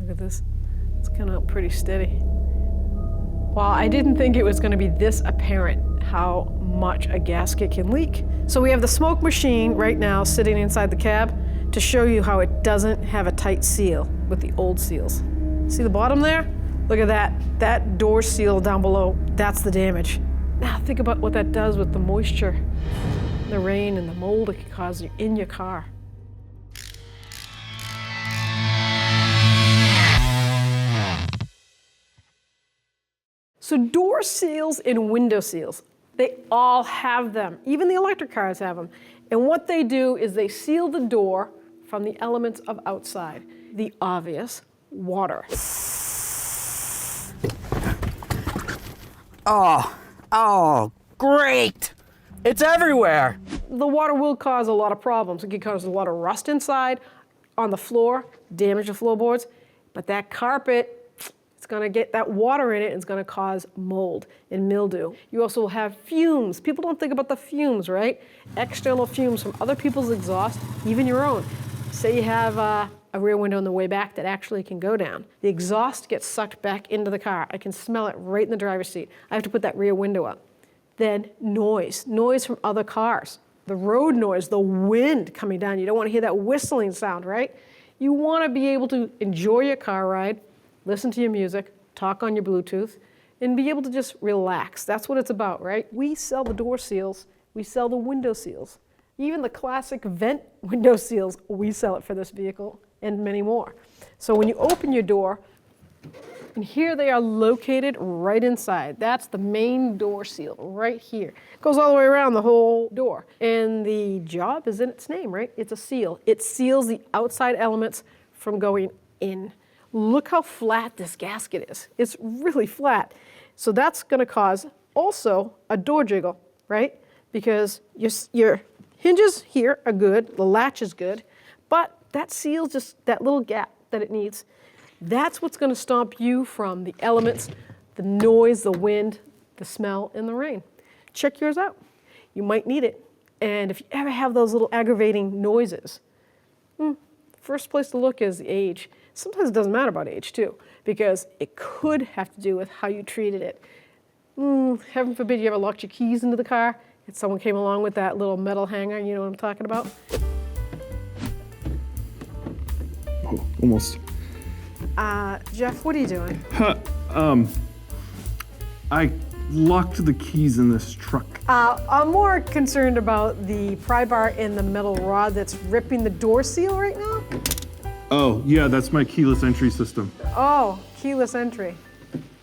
Look at this. It's coming out pretty steady. Well, I didn't think it was going to be this apparent how much a gasket can leak. So we have the smoke machine right now sitting inside the cab to show you how it doesn't have a tight seal with the old seals. See the bottom there? Look at that. That door seal down below, that's the damage. Now think about what that does with the moisture, the rain, and the mold it can cause you in your car. So door seals and window seals, they all have them. Even the electric cars have them. And what they do is they seal the door from the elements of outside. The obvious, water. Oh, great! It's everywhere! The water will cause a lot of problems. It can cause a lot of rust inside, on the floor, damage the floorboards. But that carpet, it's gonna get that water in it, and it's gonna cause mold and mildew. You also will have fumes. People don't think about the fumes, right? External fumes from other people's exhaust, even your own. Say you have a rear window on the way back that actually can go down. The exhaust gets sucked back into the car. I can smell it right in the driver's seat. I have to put that rear window up. Then noise from other cars. The road noise, the wind coming down. You don't want to hear that whistling sound, right? You want to be able to enjoy your car ride, listen to your music, talk on your Bluetooth, and be able to just relax. That's what it's about, right? We sell the door seals, we sell the window seals. Even the classic vent window seals, we sell it for this vehicle and many more. So when you open your door, and here they are located right inside. That's the main door seal right here. It goes all the way around the whole door. And the job is in its name, right? It's a seal. It seals the outside elements from going in. Look how flat this gasket is. It's really flat. So that's gonna cause also a door jiggle, right? Because your hinges here are good, the latch is good, but that seals just that little gap that it needs. That's what's gonna stop you from the elements, the noise, the wind, the smell, and the rain. Check yours out. You might need it. And if you ever have those little aggravating noises, first place to look is the age. Sometimes it doesn't matter about age too, because it could have to do with how you treated it. Heaven forbid you ever locked your keys into the car and someone came along with that little metal hanger, you know what I'm talking about? Oh, almost. Jeff, what are you doing? I locked the keys in this truck. I'm more concerned about the pry bar and the metal rod that's ripping the door seal right now. Oh, yeah, that's my keyless entry system. Oh, keyless entry.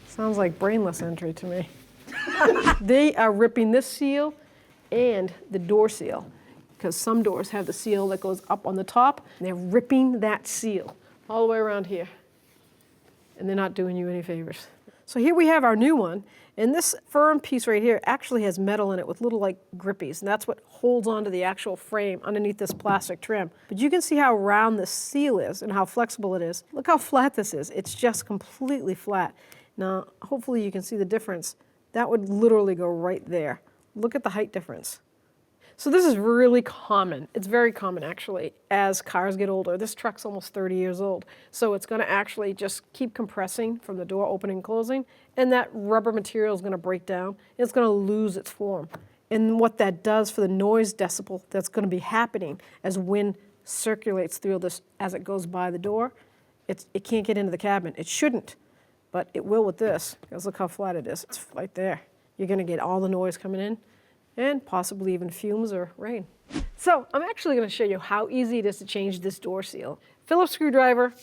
Sounds like brainless entry to me. They are ripping this seal and the door seal, because some doors have the seal that goes up on the top, and they're ripping that seal all the way around here. And they're not doing you any favors. So here we have our new one, and this firm piece right here actually has metal in it with little like grippies, and that's what holds onto the actual frame underneath this plastic trim. But you can see how round this seal is and how flexible it is. Look how flat this is. It's just completely flat. Now, hopefully you can see the difference. That would literally go right there. Look at the height difference. So this is really common. It's very common actually as cars get older. This truck's almost 30 years old. So it's gonna actually just keep compressing from the door opening and closing, and that rubber material is gonna break down. It's gonna lose its form. And what that does for the noise decibel that's gonna be happening as wind circulates through this as it goes by the door, it can't get into the cabin. It shouldn't, but it will with this, because look how flat it is. It's right there. You're gonna get all the noise coming in, and possibly even fumes or rain. So I'm actually going to show you how easy it is to change this door seal. Phillips screwdriver,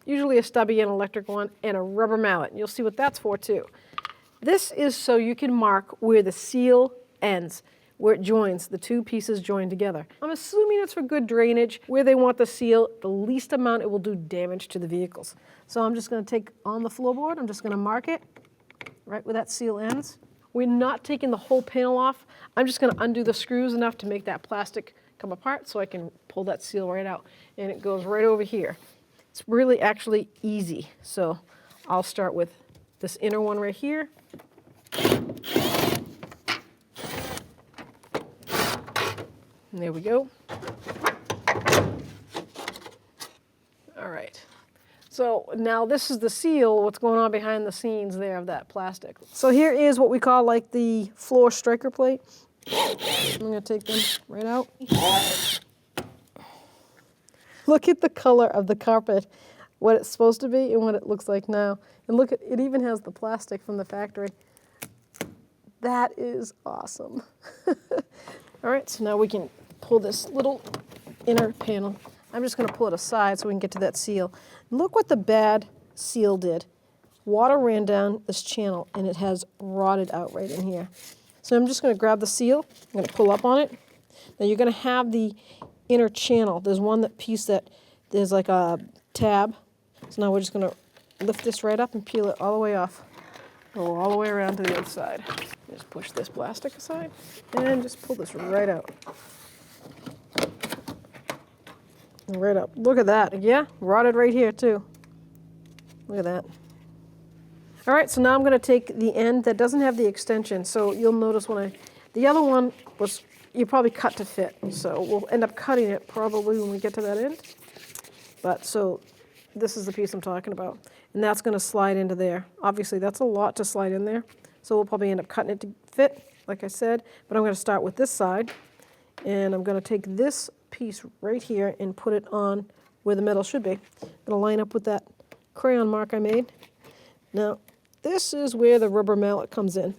usually a stubby and electric one, and a rubber mallet. And you'll see what that's for too. This is so you can mark where the seal ends, where it joins, the two pieces join together. I'm assuming it's for good drainage, where they want the seal, the least amount it will do damage to the vehicles. So I'm just going to take on the floorboard, I'm just going to mark it right where that seal ends. We're not taking the whole panel off. I'm just gonna undo the screws enough to make that plastic come apart so I can pull that seal right out. And it goes right over here. It's really actually easy. So I'll start with this inner one right here. And there we go. All right. So now this is the seal, what's going on behind the scenes there of that plastic. So here is what we call like the floor striker plate. I'm gonna take them right out. Look at the color of the carpet, what it's supposed to be and what it looks like now. And look at, it even has the plastic from the factory. That is awesome. All right, so now we can pull this little inner panel. I'm just gonna pull it aside so we can get to that seal. Look what the bad seal did. Water ran down this channel and it has rotted out right in here. So I'm just gonna grab the seal, I'm gonna pull up on it. Now you're gonna have the inner channel. There's one piece that there's like a tab. So now we're just gonna lift this right up and peel it all the way off. Go all the way around to the other side. Just push this plastic aside and just pull this right out. Right up. Look at that. Yeah, rotted right here too. Look at that. All right, so now I'm going to take the end that doesn't have the extension. So you'll notice when the other one was, you probably cut to fit. So we'll end up cutting it probably when we get to that end. But so this is the piece I'm talking about. And that's going to slide into there. Obviously, that's a lot to slide in there. So we'll probably end up cutting it to fit, like I said. But I'm going to start with this side. And I'm going to take this piece right here and put it on where the metal should be. I'm going to line up with that crayon mark I made. Now, this is where the rubber mallet comes in.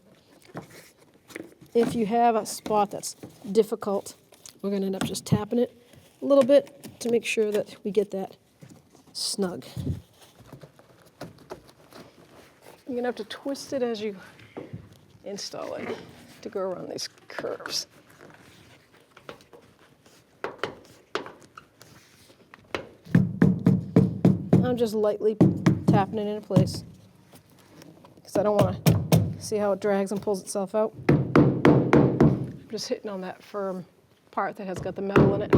If you have a spot that's difficult, we're going to end up just tapping it a little bit to make sure that we get that snug. You're going to have to twist it as you install it to go around these curves. I'm just lightly tapping it into place because I don't want to see how it drags and pulls itself out. I'm just hitting on that firm part that has got the metal in it.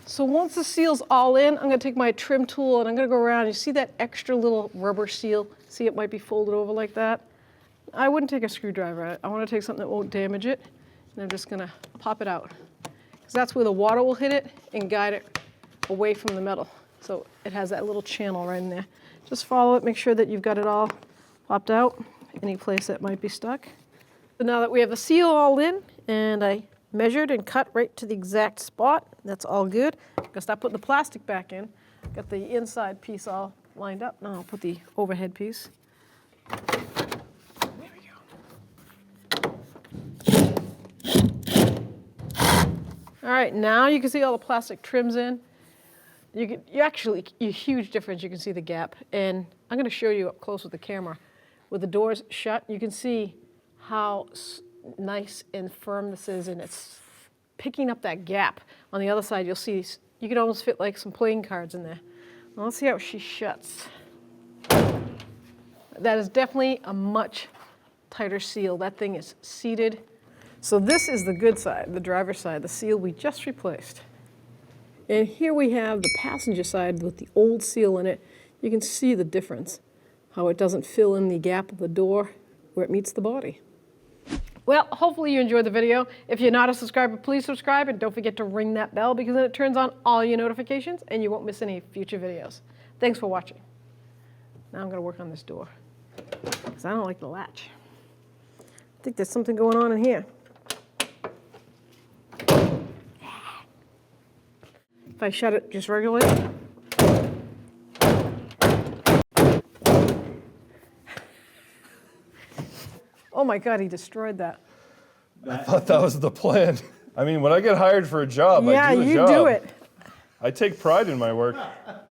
So once the seal's all in, I'm going to take my trim tool and I'm going to go around. You see that extra little rubber seal? See, it might be folded over like that. I wouldn't take a screwdriver. I want to take something that won't damage it, and I'm just going to pop it out. Because that's where the water will hit it and guide it away from the metal. So it has that little channel right in there. Just follow it, make sure that you've got it all popped out, any place that might be stuck. So now that we have the seal all in, and I measured and cut right to the exact spot, that's all good. I'm going to start putting the plastic back in. Got the inside piece all lined up. Now I'll put the overhead piece. All right, now you can see all the plastic trims in. You huge difference. You can see the gap. And I'm going to show you up close with the camera. With the doors shut, you can see how nice and firm this is, and it's picking up that gap. On the other side, you'll see, you could almost fit like some playing cards in there. Well, let's see how she shuts. That is definitely a much tighter seal. That thing is seated. So this is the good side, the driver's side, the seal we just replaced. And here we have the passenger side with the old seal in it. You can see the difference, how it doesn't fill in the gap of the door where it meets the body. Well, hopefully you enjoyed the video. If you're not a subscriber, please subscribe and don't forget to ring that bell because then it turns on all your notifications and you won't miss any future videos. Thanks for watching. Now I'm going to work on this door because I don't like the latch. I think there's something going on in here. If I shut it just regularly. Oh my God, he destroyed that. I thought that was the plan. I mean, when I get hired for a job, I do a job. Yeah, you do it. I take pride in my work.